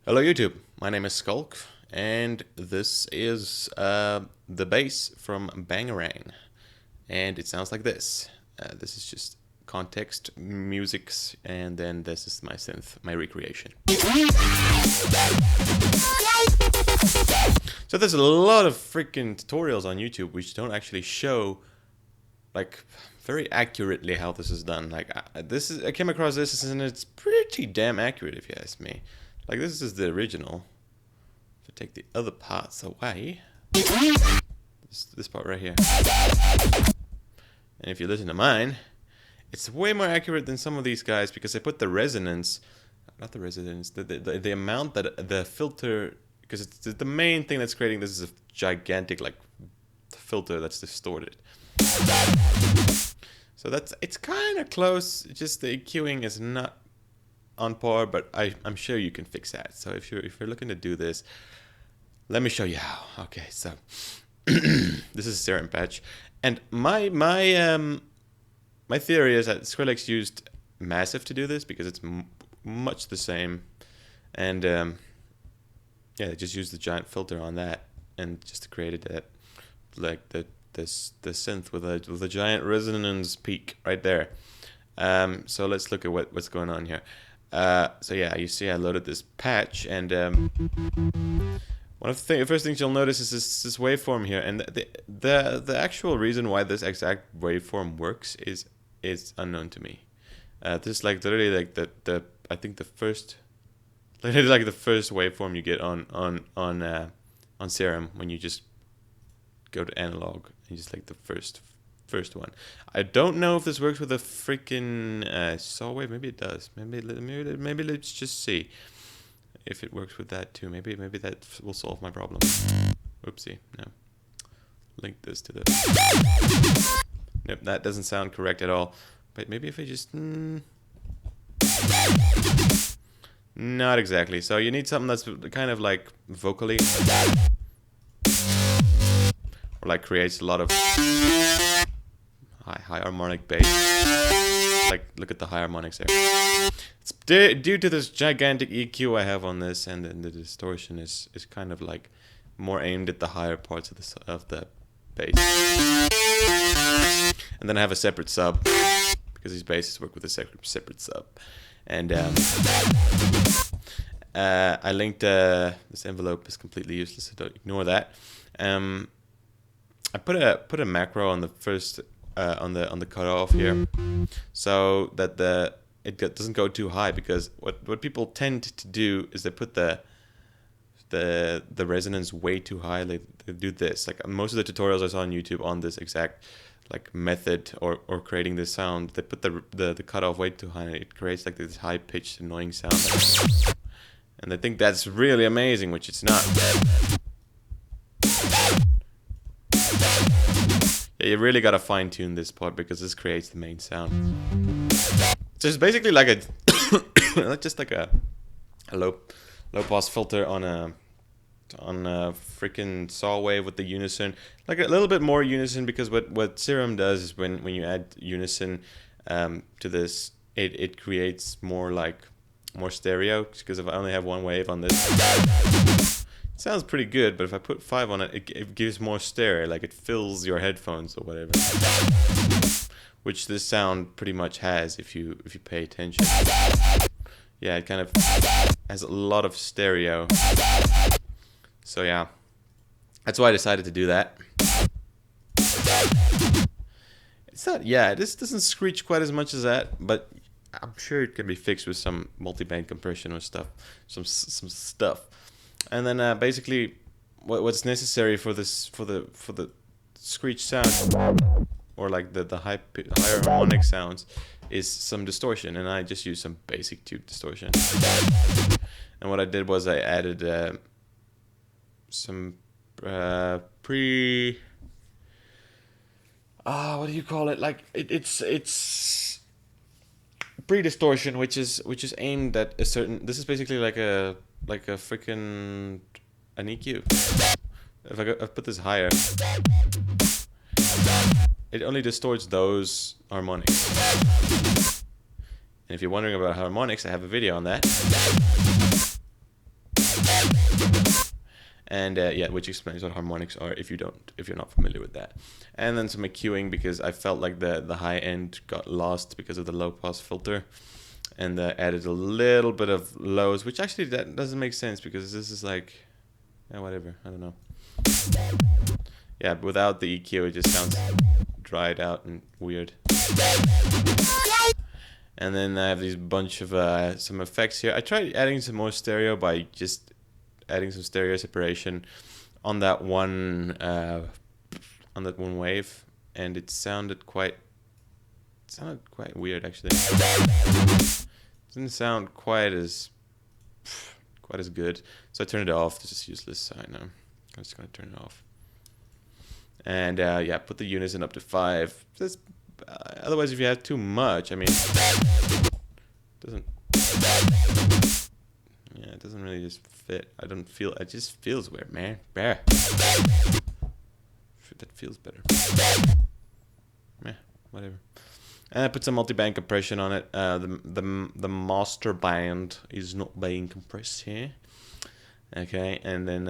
Hello YouTube, my name is Skulk, and this is the bass from Bangarang, and it sounds like this. This is just context, musics, and then this is my synth, my recreation. So there's a lot of freaking tutorials on YouTube which don't actually show like very accurately how this is done. Like I came across this and it's pretty damn accurate if you ask me. Like this is the original. If I take the other parts away, this part right here, and if you listen to mine, it's way more accurate than some of these guys because I put the resonance, not the resonance, the amount that the filter, because it's the main thing that's creating this is a gigantic like filter that's distorted. So it's kind of close. Just the EQing is not on par, but I'm sure you can fix that. So if you're looking to do this, let me show you how. Okay, so this is a Serum patch, and my theory is that Skrillex used Massive to do this because it's much the same, and yeah, they just used the giant filter on that and just created that like the synth with a giant resonance peak right there. So let's look at what's going on here. So yeah, you see I loaded this patch, and one of the first things you'll notice is this waveform here, and the actual reason why this exact waveform works is unknown to me. This is like literally like the I think the first waveform you get on Serum when you just go to analog and just like the first one. I don't know if this works with a freaking saw wave. Maybe it does. Maybe let's just see if it works with that too. Maybe that will solve my problem. Oopsie, no. Link this to the. Nope, that doesn't sound correct at all. But maybe if I just not exactly. So you need something that's kind of like vocally, or like creates a lot of high harmonic bass. Like, look at the high harmonics there. It's due to this gigantic EQ I have on this, and then the distortion is kind of like more aimed at the higher parts of the bass. And then I have a separate sub because these basses work with a separate sub. And I linked this envelope is completely useless, so don't ignore that. I put a macro on the first on the cutoff here, so that it doesn't go too high, because what people tend to do is they put the resonance way too high. They do this, like most of the tutorials I saw on YouTube on this exact like method or creating this sound, they put the cutoff way too high, and it creates like this high pitched annoying sound, and they think that's really amazing, which it's not. Yeah, you really gotta fine tune this part because this creates the main sound. So it's basically like a just like a low pass filter on a freaking saw wave with the unison, like a little bit more unison, because what Serum does is when you add unison to this, it creates more stereo, because if I only have one wave on this, it sounds pretty good, but if I put 5 on it, it gives more stereo, like it fills your headphones or whatever, which this sound pretty much has if you pay attention. Yeah, it kind of has a lot of stereo. So yeah, that's why I decided to do that. It's not, yeah, this doesn't screech quite as much as that, but I'm sure it can be fixed with some multi-band compression or stuff, some stuff. And then basically, what's necessary for this for the screech sound, or like the higher harmonic sounds, is some distortion, and I just used some basic tube distortion. And what I did was I added some what do you call it? Like it's pre-distortion, which is aimed at a certain. This is basically like a freaking an EQ. If I put this higher, it only distorts those harmonics. And if you're wondering about harmonics, I have a video on that. And yeah, which explains what harmonics are if you're not familiar with that. And then some EQing, because I felt like the high end got lost because of the low pass filter, and added a little bit of lows, which actually that doesn't make sense because this is like, yeah, whatever, I don't know. Yeah, without the EQ it just sounds dried out and weird. And then I have these bunch of some effects here. I tried adding some more stereo by just adding some stereo separation on that one wave, and it sounded quite weird actually. Didn't sound quite as good. So I turned it off. This is useless. So I know. I'm just gonna turn it off. And yeah, put the unison up to 5. Otherwise, if you have too much, I mean, it doesn't really just fit. It just feels weird, man. That feels better. Yeah, whatever. And I put some multi-band compression on it. The master band is not being compressed here. Okay, and then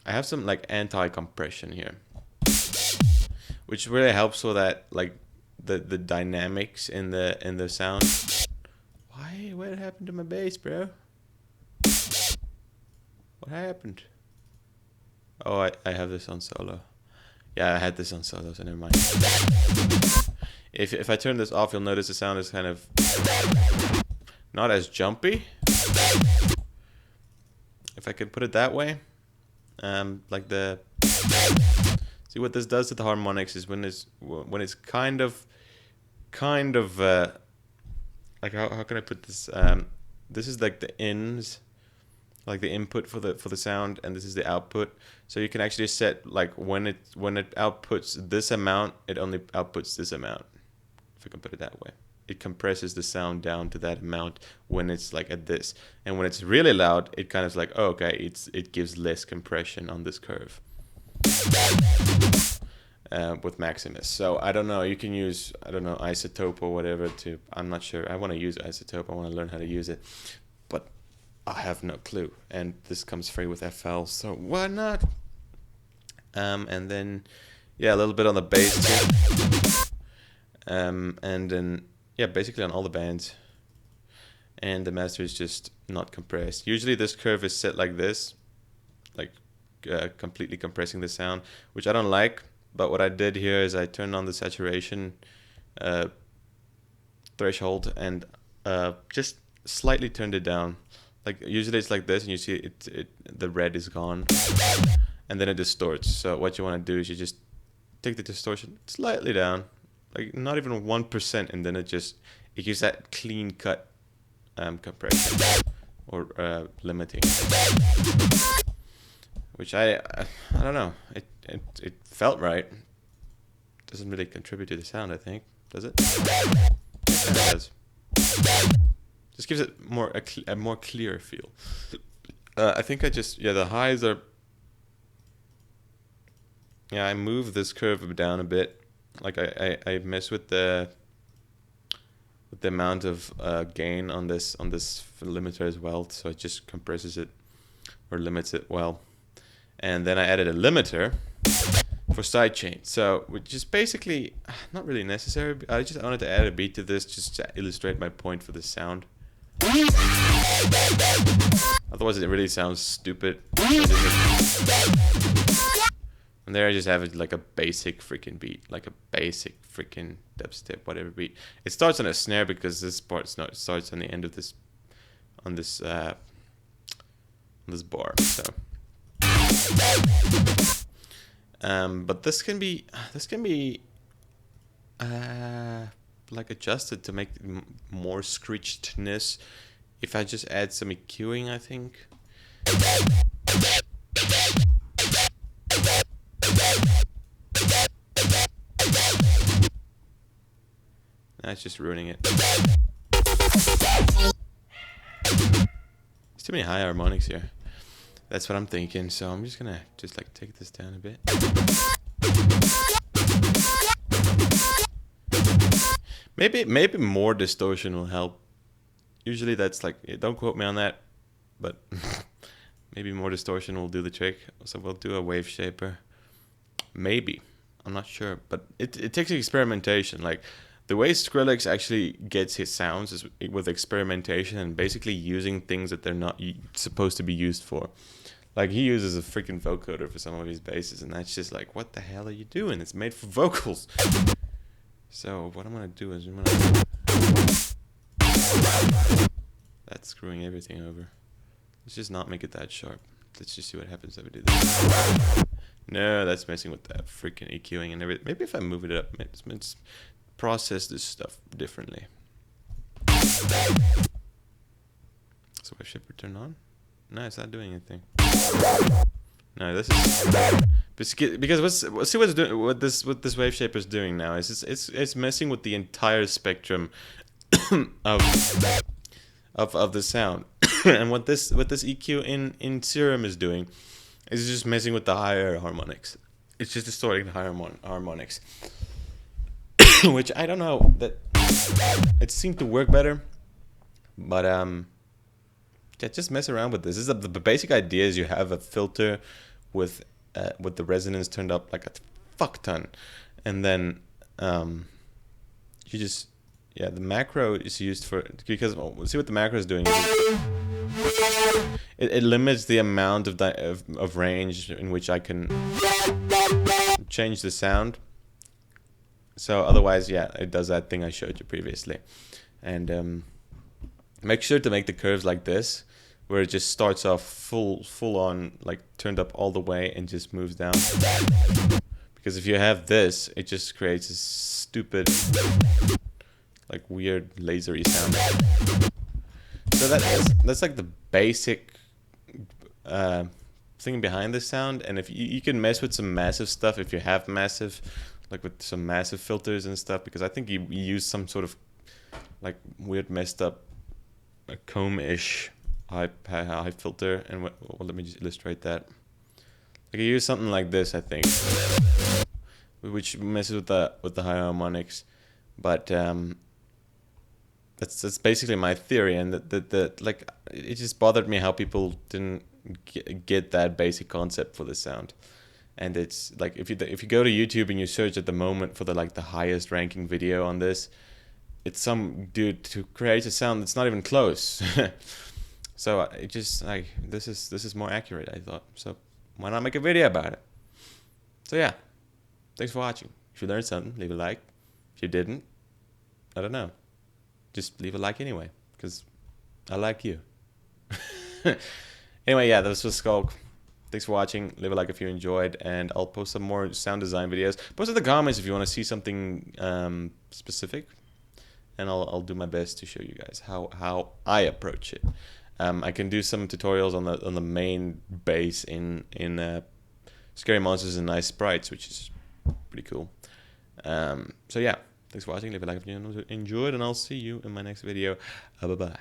I have some like anti-compression here, which really helps so that like the dynamics in the sound. What happened to my bass, bro? What happened? Oh, I have this on solo. Yeah, I had this on solo, so never mind. If I turn this off, you'll notice the sound is kind of not as jumpy. If I could put it that way, like see what this does to the harmonics is when it's kind of like how can I put this? This is like the ins, like the input for the sound, and this is the output. So you can actually set like when it outputs this amount, it only outputs this amount. If I can put it that way, it compresses the sound down to that amount when it's like at this, and when it's really loud, it kind of like, oh, okay, it gives less compression on this curve. With Maximus. So I don't know, you can use, I don't know, isotope or whatever to, I'm not sure. I want to use isotope, I want to learn how to use it, but I have no clue, and this comes free with FL, so why not? And then yeah, a little bit on the bass too, and then yeah, basically on all the bands, and the master is just not compressed. Usually this curve is set like this, like completely compressing the sound, which I don't like. But what I did here is I turned on the saturation threshold and just slightly turned it down. Like usually it's like this, and you see the red is gone, and then it distorts. So what you want to do is you just take the distortion slightly down, like not even 1%, and then it gives that clean cut compression or limiting. Which I don't know. It felt right. Doesn't really contribute to the sound, I think. Does it? It does. Just gives it a more clear feel. I think the highs are. Yeah, I move this curve down a bit. Like I mess with the amount of gain on this limiter as well, so it just compresses it or limits it well. And then I added a limiter for sidechain, so which is basically not really necessary. I wanted to add a beat to this just to illustrate my point for the sound. Otherwise it really sounds stupid. And there I just have it like a basic freaking beat, like a basic freaking dubstep, whatever beat. It starts on a snare because this part starts on the end of this, on this bar. So. But this can be like adjusted to make more screechedness if I just add some EQing, I think. That's just ruining it. There's too many high harmonics here. That's what I'm thinking, so I'm just gonna like take this down a bit. Maybe more distortion will help. Usually that's like, don't quote me on that, but Maybe more distortion will do the trick. So we'll do a wave shaper. Maybe. I'm not sure. But it takes experimentation. Like, the way Skrillex actually gets his sounds is with experimentation and basically using things that they're not supposed to be used for. Like, he uses a freaking vocoder for some of his basses, and that's just like, what the hell are you doing? It's made for vocals. So what I'm gonna do is that's screwing everything over. Let's just not make it that sharp. Let's just see what happens if we do this. No, that's messing with that freaking EQing and everything. Maybe if I move it up, let's process this stuff differently. So wave shaper turn on? No, it's not doing anything. No, this is because what this wave shaper is doing now is it's messing with the entire spectrum of the sound. And what this EQ in Serum is doing is just messing with the higher harmonics. It's just distorting the higher harmonics, which I don't know, that it seemed to work better, but yeah, just mess around with this. The basic idea is you have a filter with the resonance turned up like a fuck ton, and then you just, yeah, the macro is used for, because see what the macro is doing. It limits the amount of range in which I can change the sound. So otherwise, yeah, it does that thing I showed you previously. And make sure to make the curves like this, where it just starts off full on, like turned up all the way and just moves down. Because if you have this, it just creates a stupid, like weird lasery sound. So that's like the basic thing behind this sound. And if you can mess with some massive stuff if you have massive, like with some massive filters and stuff, because I think you use some sort of like weird messed up comb-ish high filter. And well, let me just illustrate that. Like you use something like this, I think, which messes with the higher harmonics, but that's basically my theory. And that like it just bothered me how people didn't get that basic concept for the sound. And it's like if you go to YouTube and you search at the moment for the highest ranking video on this, it's some dude who creates a sound that's not even close. So it just like this is more accurate, I thought. So why not make a video about it? So yeah, thanks for watching. If you learned something, leave a like. If you didn't, I don't know, just leave a like anyway, because I like you. Anyway, yeah, this was Skulk. Thanks for watching. Leave a like if you enjoyed, and I'll post some more sound design videos. Post in the comments if you want to see something specific, and I'll do my best to show you guys how I approach it. I can do some tutorials on the main bass in Scary Monsters and Nice Sprites, which is pretty cool. So yeah, thanks for watching. Leave a like if you enjoyed, and I'll see you in my next video. Bye bye.